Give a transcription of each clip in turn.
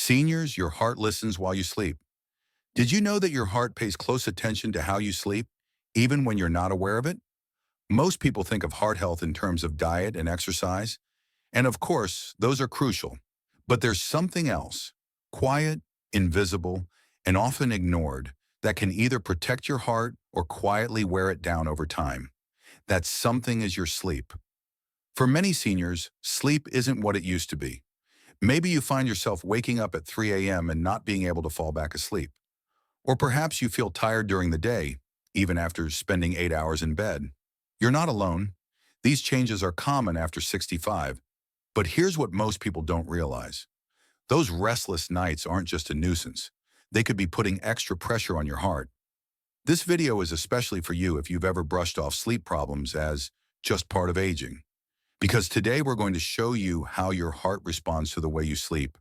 Seniors, your heart listens while you sleep. Did you know that your heart pays close attention to how you sleep, even when you're not aware of it? Most people think of heart health in terms of diet and exercise, and of course, those are crucial. But there's something else, quiet, invisible, and often ignored, that can either protect your heart or quietly wear it down over time. That something is your sleep. For many seniors, sleep isn't what it used to be. Maybe you find yourself waking up at 3 a.m. and not being able to fall back asleep. Or perhaps you feel tired during the day, even after spending 8 hours in bed. You're not alone. These changes are common after 65. But here's what most people don't realize. Those restless nights aren't just a nuisance. They could be putting extra pressure on your heart. This video is especially for you if you've ever brushed off sleep problems as just part of aging. Because today we're going to show you how your heart responds to the way you sleep,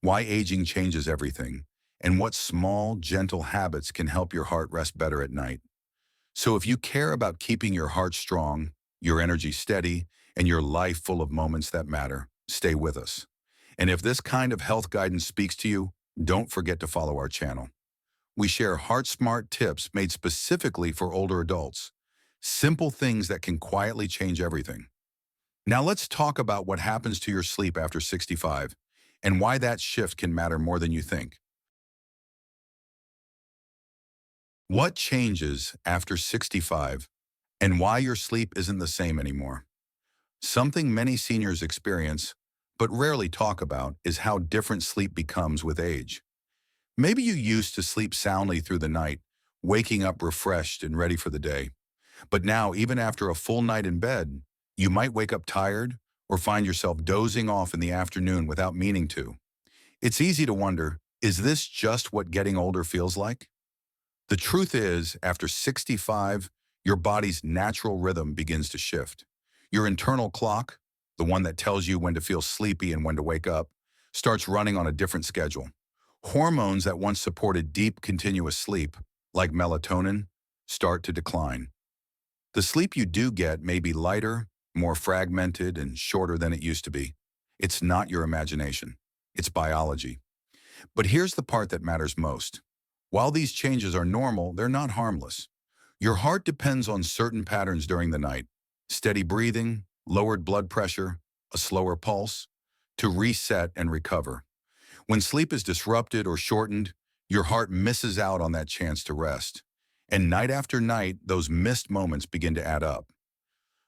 why aging changes everything, and what small, gentle habits can help your heart rest better at night. So if you care about keeping your heart strong, your energy steady, and your life full of moments that matter, stay with us. And if this kind of health guidance speaks to you, don't forget to follow our channel. We share heart smart tips made specifically for older adults, simple things that can quietly change everything. Now let's talk about what happens to your sleep after 65 and why that shift can matter more than you think. What changes after 65 and why your sleep isn't the same anymore? Something many seniors experience, but rarely talk about, is how different sleep becomes with age. Maybe you used to sleep soundly through the night, waking up refreshed and ready for the day. But now, even after a full night in bed, you might wake up tired or find yourself dozing off in the afternoon without meaning to. It's easy to wonder, is this just what getting older feels like? The truth is, after 65, your body's natural rhythm begins to shift. Your internal clock, the one that tells you when to feel sleepy and when to wake up, starts running on a different schedule. Hormones that once supported deep, continuous sleep, like melatonin, start to decline. The sleep you do get may be lighter, more fragmented, and shorter than it used to be. It's not your imagination. It's biology. But here's the part that matters most. While these changes are normal, they're not harmless. Your heart depends on certain patterns during the night: steady breathing, lowered blood pressure, a slower pulse, to reset and recover. When sleep is disrupted or shortened, your heart misses out on that chance to rest. And night after night, those missed moments begin to add up.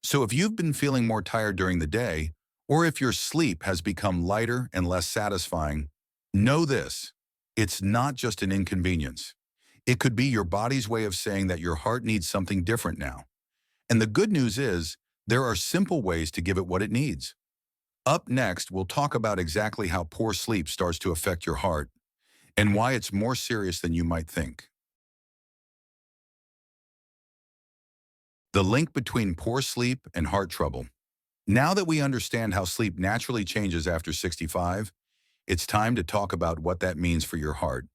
So if you've been feeling more tired during the day, or if your sleep has become lighter and less satisfying, know this: it's not just an inconvenience. It could be your body's way of saying that your heart needs something different now. And the good news is, there are simple ways to give it what it needs. Up next, we'll talk about exactly how poor sleep starts to affect your heart and why it's more serious than you might think. The link between poor sleep and heart trouble. Now that we understand how sleep naturally changes after 65, it's time to talk about what that means for your heart.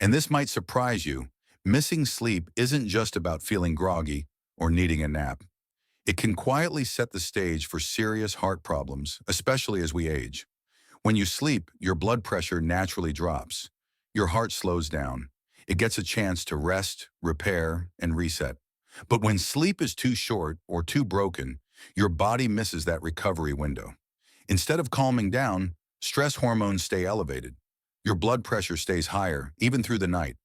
And this might surprise you. Missing sleep isn't just about feeling groggy or needing a nap. It can quietly set the stage for serious heart problems, especially as we age. When you sleep, your blood pressure naturally drops. Your heart slows down. It gets a chance to rest, repair, and reset. But when sleep is too short or too broken, your body misses that recovery window. Instead of calming down, stress hormones stay elevated. Your blood pressure stays higher, even through the night.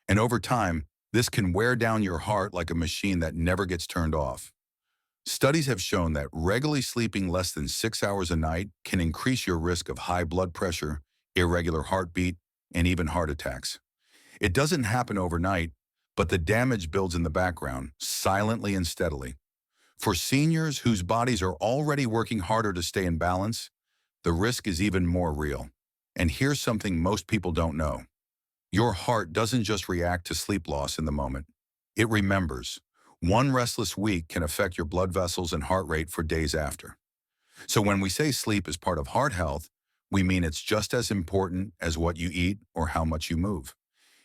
And over time, this can wear down your heart like a machine that never gets turned off. Studies have shown that regularly sleeping less than 6 hours a night can increase your risk of high blood pressure, irregular heartbeat, and even heart attacks. It doesn't happen overnight, but the damage builds in the background, silently and steadily. For seniors whose bodies are already working harder to stay in balance, the risk is even more real. And here's something most people don't know. Your heart doesn't just react to sleep loss in the moment. It remembers. One restless week can affect your blood vessels and heart rate for days after. So when we say sleep is part of heart health, we mean it's just as important as what you eat or how much you move.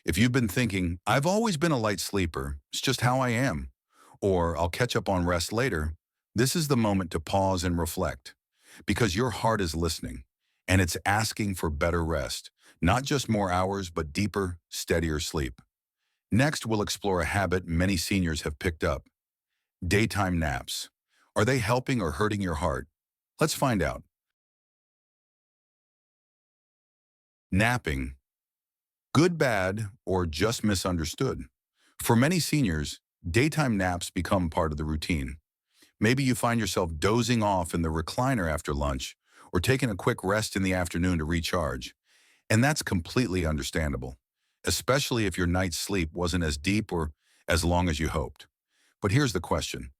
If you've been thinking, "I've always been a light sleeper, it's just how I am," or "I'll catch up on rest later," this is the moment to pause and reflect. Because your heart is listening, and it's asking for better rest, Not just more hours, but deeper, steadier sleep. Next, we'll explore a habit many seniors have picked up: daytime naps. Are they helping or hurting your heart? Let's find out. Napping. Good, bad, or just misunderstood? For many seniors, daytime naps become part of the routine. Maybe you find yourself dozing off in the recliner after lunch or taking a quick rest in the afternoon to recharge. And that's completely understandable, especially if your night's sleep wasn't as deep or as long as you hoped. But here's the question.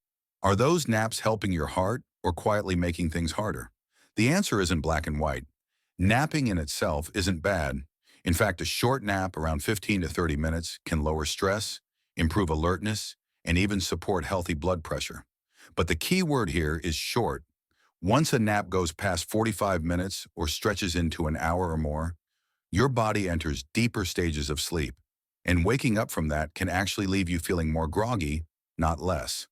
Are those naps helping your heart or quietly making things harder? The answer isn't black and white. Napping in itself isn't bad. In fact, a short nap around 15 to 30 minutes can lower stress, improve alertness, and even support healthy blood pressure. But the key word here is short. Once a nap goes past 45 minutes or stretches into an hour or more, your body enters deeper stages of sleep, and waking up from that can actually leave you feeling more groggy, not less.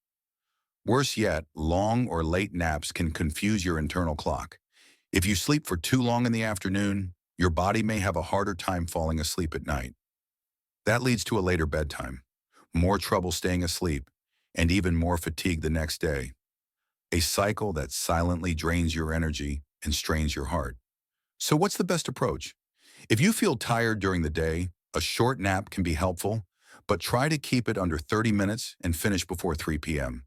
Worse yet, long or late naps can confuse your internal clock. If you sleep for too long in the afternoon, your body may have a harder time falling asleep at night. That leads to a later bedtime, more trouble staying asleep, and even more fatigue the next day. A cycle that silently drains your energy and strains your heart. So what's the best approach? If you feel tired during the day, a short nap can be helpful, but try to keep it under 30 minutes and finish before 3 p.m.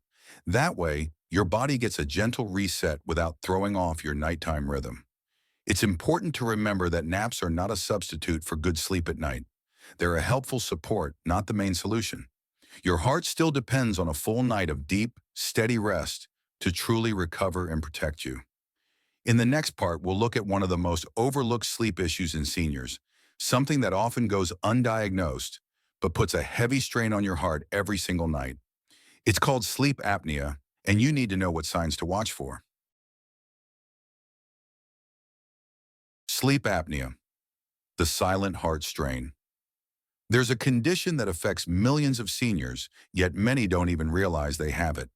That way, your body gets a gentle reset without throwing off your nighttime rhythm. It's important to remember that naps are not a substitute for good sleep at night. They're a helpful support, not the main solution. Your heart still depends on a full night of deep, steady rest to truly recover and protect you. In the next part, we'll look at one of the most overlooked sleep issues in seniors, something that often goes undiagnosed, but puts a heavy strain on your heart every single night. It's called sleep apnea, and you need to know what signs to watch for. Sleep apnea, the silent heart strain. There's a condition that affects millions of seniors, yet many don't even realize they have it.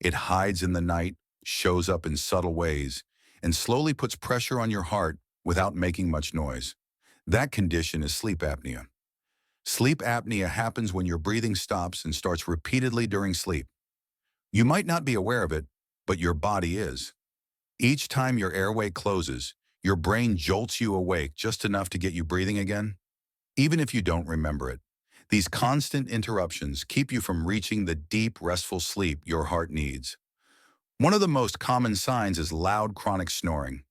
It hides in the night, shows up in subtle ways, and slowly puts pressure on your heart without making much noise. That condition is sleep apnea. Sleep apnea happens when your breathing stops and starts repeatedly during sleep. You might not be aware of it, but your body is. Each time your airway closes, your brain jolts you awake just enough to get you breathing again, even if you don't remember it. These constant interruptions keep you from reaching the deep, restful sleep your heart needs. One of the most common signs is loud, chronic snoring.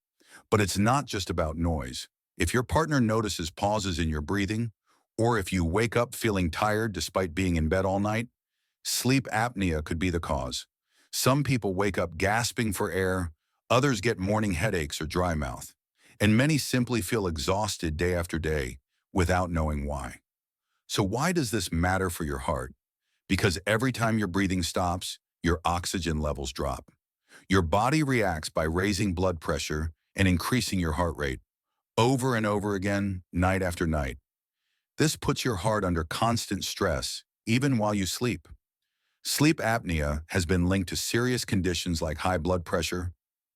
But it's not just about noise. If your partner notices pauses in your breathing, or if you wake up feeling tired despite being in bed all night, sleep apnea could be the cause. Some people wake up gasping for air, others get morning headaches or dry mouth, and many simply feel exhausted day after day without knowing why. So why does this matter for your heart? Because every time your breathing stops, your oxygen levels drop. Your body reacts by raising blood pressure and increasing your heart rate over and over again, night after night. This puts your heart under constant stress, even while you sleep. Sleep apnea has been linked to serious conditions like high blood pressure,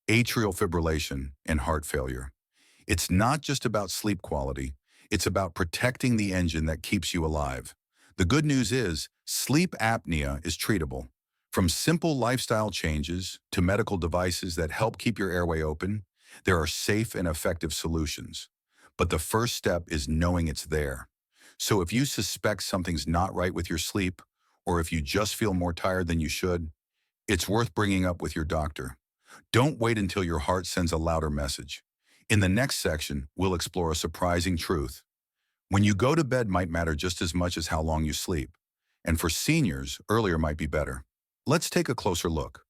atrial fibrillation, and heart failure. It's not just about sleep quality, it's about protecting the engine that keeps you alive. The good news is, sleep apnea is treatable. From simple lifestyle changes to medical devices that help keep your airway open, there are safe and effective solutions. But the first step is knowing it's there. So if you suspect something's not right with your sleep, or if you just feel more tired than you should, it's worth bringing up with your doctor. Don't wait until your heart sends a louder message. In the next section, we'll explore a surprising truth. When you go to bed might matter just as much as how long you sleep. And for seniors, earlier might be better. Let's take a closer look.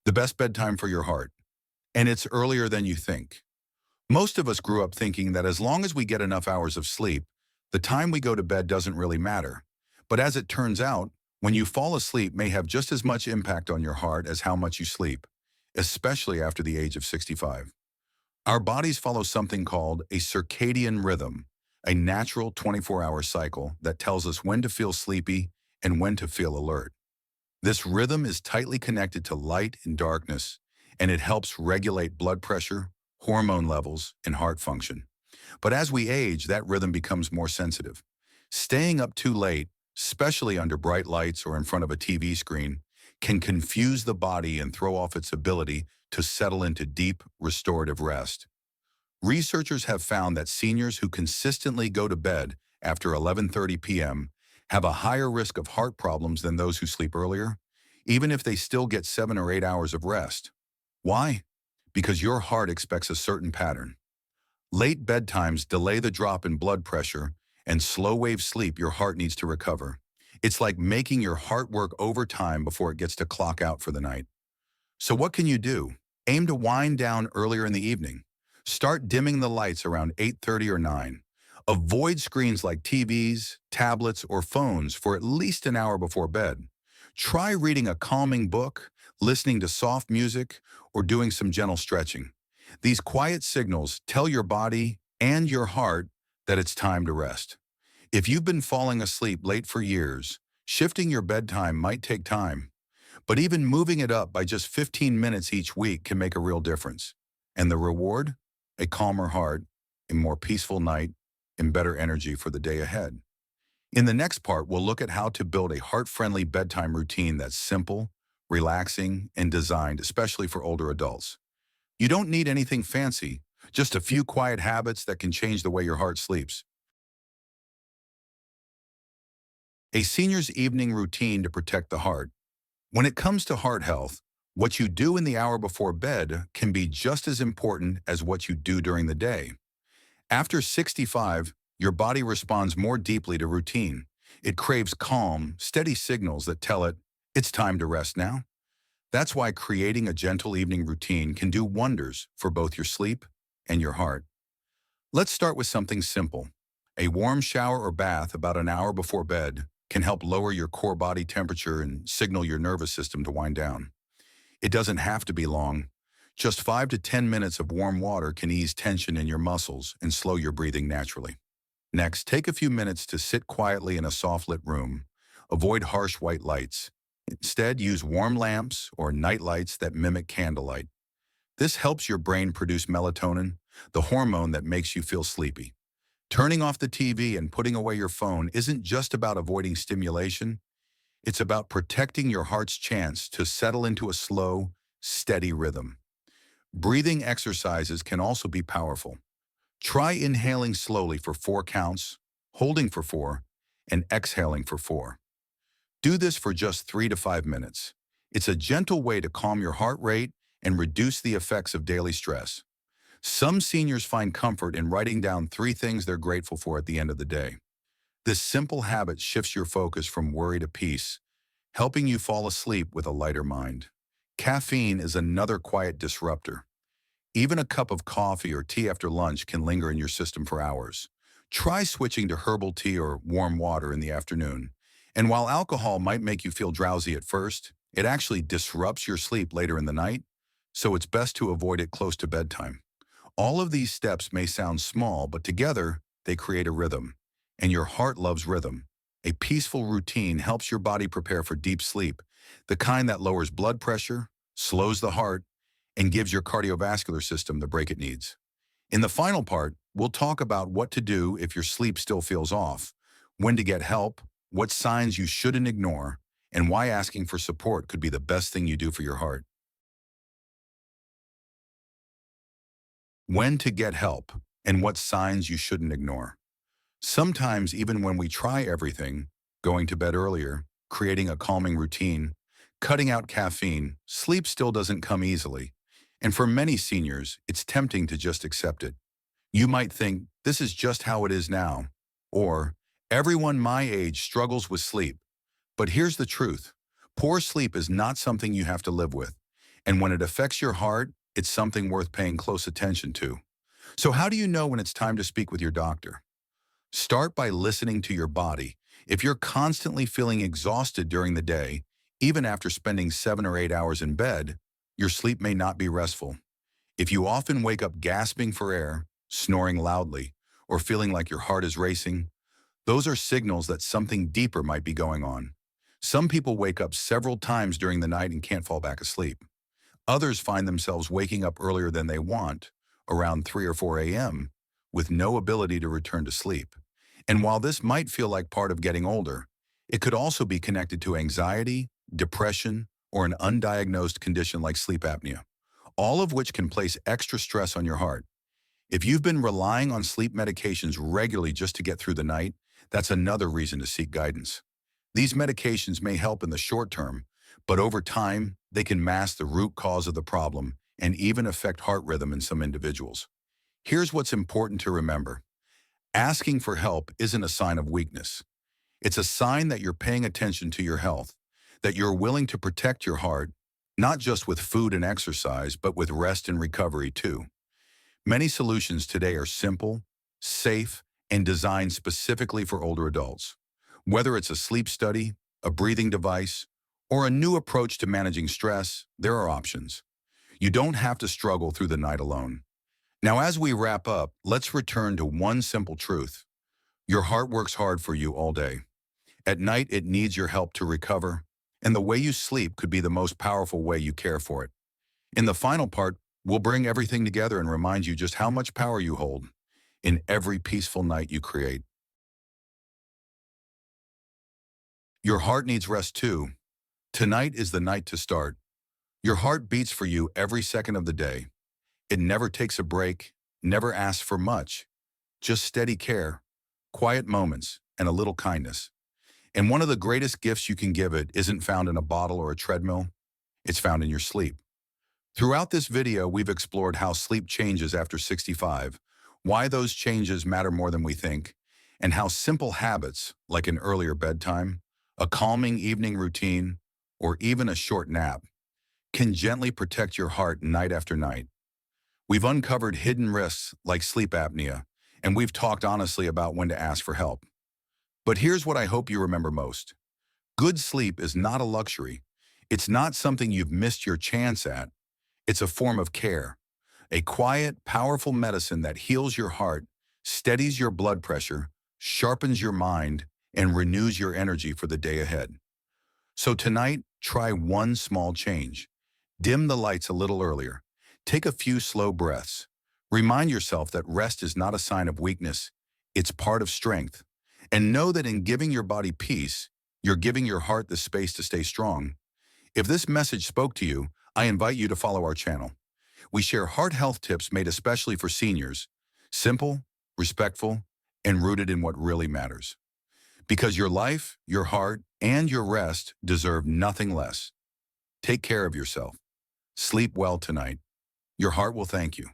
The best bedtime for your heart. And it's earlier than you think. Most of us grew up thinking that as long as we get enough hours of sleep, the time we go to bed doesn't really matter. But as it turns out, when you fall asleep may have just as much impact on your heart as how much you sleep, especially after the age of 65. Our bodies follow something called a circadian rhythm, a natural 24-hour cycle that tells us when to feel sleepy and when to feel alert. This rhythm is tightly connected to light and darkness, and it helps regulate blood pressure, hormone levels, and heart function. But as we age, that rhythm becomes more sensitive. Staying up too late, especially under bright lights or in front of a TV screen, can confuse the body and throw off its ability to settle into deep, restorative rest. Researchers have found that seniors who consistently go to bed after 11:30 p.m. have a higher risk of heart problems than those who sleep earlier, even if they still get 7 or 8 hours of rest. Why? Because your heart expects a certain pattern. Late bedtimes delay the drop in blood pressure, and slow-wave sleep your heart needs to recover. It's like making your heart work overtime before it gets to clock out for the night. So what can you do? Aim to wind down earlier in the evening. Start dimming the lights around 8:30 or 9. Avoid screens like TVs, tablets, or phones for at least an hour before bed. Try reading a calming book, listening to soft music, or doing some gentle stretching. These quiet signals tell your body and your heart that it's time to rest. If you've been falling asleep late for years, shifting your bedtime might take time, but even moving it up by just 15 minutes each week can make a real difference. And the reward? A calmer heart, a more peaceful night, and better energy for the day ahead. In the next part, we'll look at how to build a heart-friendly bedtime routine that's simple, relaxing, and designed especially for older adults. You don't need anything fancy, just a few quiet habits that can change the way your heart sleeps. A senior's evening routine to protect the heart. When it comes to heart health, what you do in the hour before bed can be just as important as what you do during the day. After 65, your body responds more deeply to routine. It craves calm, steady signals that tell it, it's time to rest now. That's why creating a gentle evening routine can do wonders for both your sleep and your heart. Let's start with something simple. A warm shower or bath about an hour before bed can help lower your core body temperature and signal your nervous system to wind down. It doesn't have to be long. Just 5 to 10 minutes of warm water can ease tension in your muscles and slow your breathing naturally. Next, take a few minutes to sit quietly in a soft-lit room. Avoid harsh white lights. Instead, use warm lamps or night lights that mimic candlelight. This helps your brain produce melatonin, the hormone that makes you feel sleepy. Turning off the TV and putting away your phone isn't just about avoiding stimulation. It's about protecting your heart's chance to settle into a slow, steady rhythm. Breathing exercises can also be powerful. Try inhaling slowly for 4 counts, holding for 4, and exhaling for 4. Do this for just 3 to 5 minutes. It's a gentle way to calm your heart rate and reduce the effects of daily stress. Some seniors find comfort in writing down 3 things they're grateful for at the end of the day. This simple habit shifts your focus from worry to peace, helping you fall asleep with a lighter mind. Caffeine is another quiet disruptor. Even a cup of coffee or tea after lunch can linger in your system for hours. Try switching to herbal tea or warm water in the afternoon. And while alcohol might make you feel drowsy at first, it actually disrupts your sleep later in the night, so it's best to avoid it close to bedtime. All of these steps may sound small, but together they create a rhythm. And your heart loves rhythm. A peaceful routine helps your body prepare for deep sleep, the kind that lowers blood pressure, slows the heart, and gives your cardiovascular system the break it needs. In the final part, we'll talk about what to do if your sleep still feels off, when to get help, what signs you shouldn't ignore, and why asking for support could be the best thing you do for your heart. When to get help, and what signs you shouldn't ignore. Sometimes, even when we try everything, going to bed earlier, creating a calming routine, cutting out caffeine, sleep still doesn't come easily. And for many seniors, it's tempting to just accept it. You might think, this is just how it is now, or everyone my age struggles with sleep. But here's the truth. Poor sleep is not something you have to live with. And when it affects your heart, it's something worth paying close attention to. So how do you know when it's time to speak with your doctor? Start by listening to your body. If you're constantly feeling exhausted during the day, even after spending 7 or 8 hours in bed, your sleep may not be restful. If you often wake up gasping for air, snoring loudly, or feeling like your heart is racing, those are signals that something deeper might be going on. Some people wake up several times during the night and can't fall back asleep. Others find themselves waking up earlier than they want, around 3 or 4 a.m. with no ability to return to sleep. And while this might feel like part of getting older, it could also be connected to anxiety, depression, or an undiagnosed condition like sleep apnea, all of which can place extra stress on your heart. If you've been relying on sleep medications regularly just to get through the night, that's another reason to seek guidance. These medications may help in the short term, but over time, they can mask the root cause of the problem and even affect heart rhythm in some individuals. Here's what's important to remember. Asking for help isn't a sign of weakness. It's a sign that you're paying attention to your health, that you're willing to protect your heart, not just with food and exercise, but with rest and recovery too. Many solutions today are simple, safe, and designed specifically for older adults. Whether it's a sleep study, a breathing device, or a new approach to managing stress, there are options. You don't have to struggle through the night alone. Now, as we wrap up, let's return to one simple truth. Your heart works hard for you all day. At night, it needs your help to recover, and the way you sleep could be the most powerful way you care for it. In the final part, we'll bring everything together and remind you just how much power you hold in every peaceful night you create. Your heart needs rest too. Tonight is the night to start. Your heart beats for you every second of the day. It never takes a break, never asks for much, just steady care, quiet moments, and a little kindness. And one of the greatest gifts you can give it isn't found in a bottle or a treadmill, it's found in your sleep. Throughout this video, we've explored how sleep changes after 65, why those changes matter more than we think, and how simple habits, like an earlier bedtime, a calming evening routine, or even a short nap, can gently protect your heart night after night. We've uncovered hidden risks like sleep apnea, and we've talked honestly about when to ask for help. But here's what I hope you remember most. Good sleep is not a luxury. It's not something you've missed your chance at. It's a form of care, a quiet, powerful medicine that heals your heart, steadies your blood pressure, sharpens your mind, and renews your energy for the day ahead. So tonight, try one small change. Dim the lights a little earlier. Take a few slow breaths. Remind yourself that rest is not a sign of weakness. It's part of strength. And know that in giving your body peace, you're giving your heart the space to stay strong. If this message spoke to you, I invite you to follow our channel. We share heart health tips made especially for seniors, simple, respectful, and rooted in what really matters. Because your life, your heart, and your rest deserve nothing less. Take care of yourself. Sleep well tonight. Your heart will thank you.